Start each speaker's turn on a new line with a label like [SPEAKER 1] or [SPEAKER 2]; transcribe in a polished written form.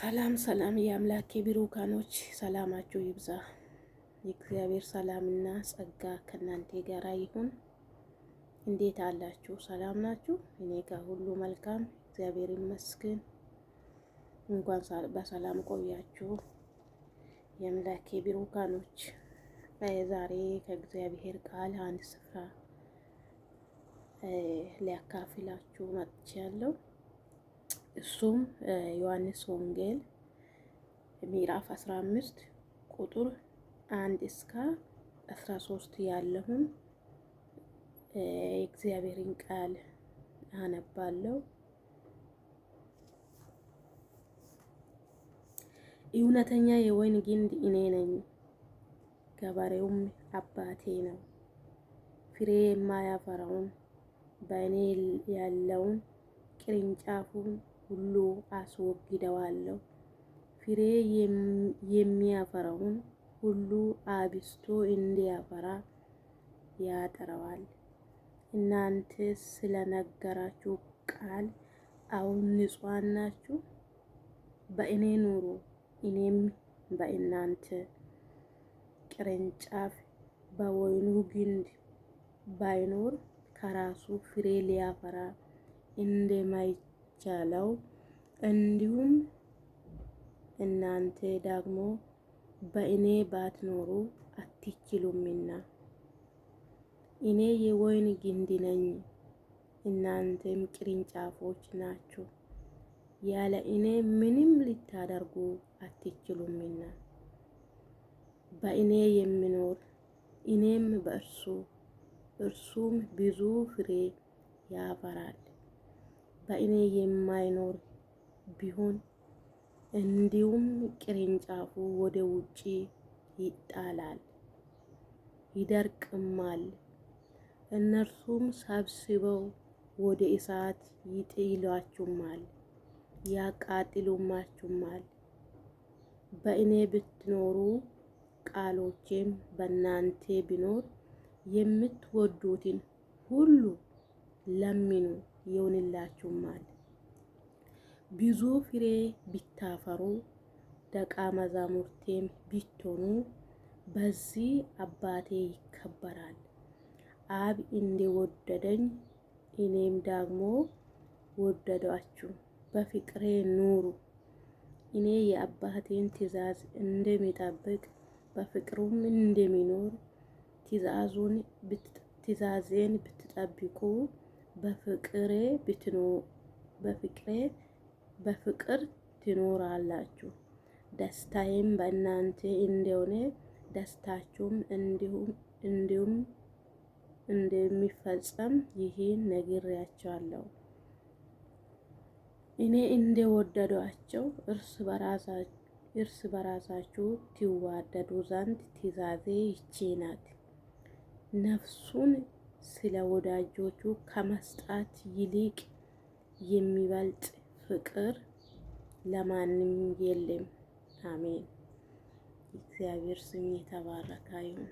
[SPEAKER 1] ሰላም ሰላም የአምላኬ ብሩካኖች ሰላማችሁ ይብዛ። የእግዚአብሔር ሰላምና ጸጋ ከእናንተ ጋር ይሁን። እንዴት አላችሁ? ሰላም ናችሁ? እኔ ጋር ሁሉ መልካም እግዚአብሔር ይመስገን። እንኳን በሰላም ቆያችሁ የአምላኬ ብሩካኖች። ዛሬ ከእግዚአብሔር ቃል አንድ ስፍራ ሊያካፍላችሁ መጥቻለሁ። እሱም ዮሐንስ ወንጌል ምዕራፍ 15 ቁጥር 1 እስከ 13 ያለውን የእግዚአብሔርን ቃል አነባለሁ። እውነተኛ የወይን ግንድ እኔ ነኝ፣ ገበሬውም አባቴ ነው። ፍሬ የማያፈራውን በእኔ ያለውን ቅርንጫፉን ሁሉ አስወግደዋለሁ። ፍሬ የሚያፈራውን ሁሉ አብስቶ እንዲያፈራ ያጠራዋል። እናንተ ስለነገራችሁ ቃል አሁን ንጹሐን ናችሁ። በእኔ ኑሩ፣ እኔም በእናንተ። ቅርንጫፍ በወይኑ ግንድ ባይኖር ከራሱ ፍሬ ሊያፈራ እንደማይቻለው እንዲሁም እናንተ ደግሞ በእኔ ባትኖሩ አትችሉምና። እኔ የወይን ግንድ ነኝ፣ እናንተም ቅርንጫፎች ናችሁ። ያለ እኔ ምንም ልታደርጉ አትችሉምና። በእኔ የሚኖር እኔም በእርሱ እርሱም ብዙ ፍሬ ያፈራል። በእኔ የማይኖር ቢሆን እንዲሁም ቅርንጫፉ ወደ ውጪ ይጣላል፣ ይደርቅማል። እነርሱም ሰብስበው ወደ እሳት ይጥሏችሁማል፣ ያቃጥሉማችሁማል። በእኔ ብትኖሩ ቃሎቼም በእናንተ ቢኖር የምትወዱትን ሁሉ ለምኑ ይሆንላችሁማል። ብዙ ፍሬ ብታፈሩ ደቀ መዛሙርቴም ብትሆኑ በዚህ አባቴ ይከበራል። አብ እንደወደደኝ እኔም ደግሞ ወደዳችሁ። በፍቅሬ ኑሩ። እኔ የአባቴን ትእዛዝ እንደሚጠብቅ በፍቅሩም እንደሚኖር ትእዛዜን ብትጠብቁ በፍቅር ትኖራላችሁ። ደስታዬም በእናንተ እንደሆነ ደስታችሁም እንዲሁም እንደሚፈጸም ይህን ነግሬያችኋለሁ። እኔ እንደወደዷቸው እርስ በራሳችሁ ትዋደዱ ዘንድ ትእዛዜ ይህች ናት። ነፍሱን ስለ ወዳጆቹ ከመስጠት ይልቅ የሚበልጥ ፍቅር ለማንም የለም። አሜን። እግዚአብሔር ስም የተባረከ ይሁን።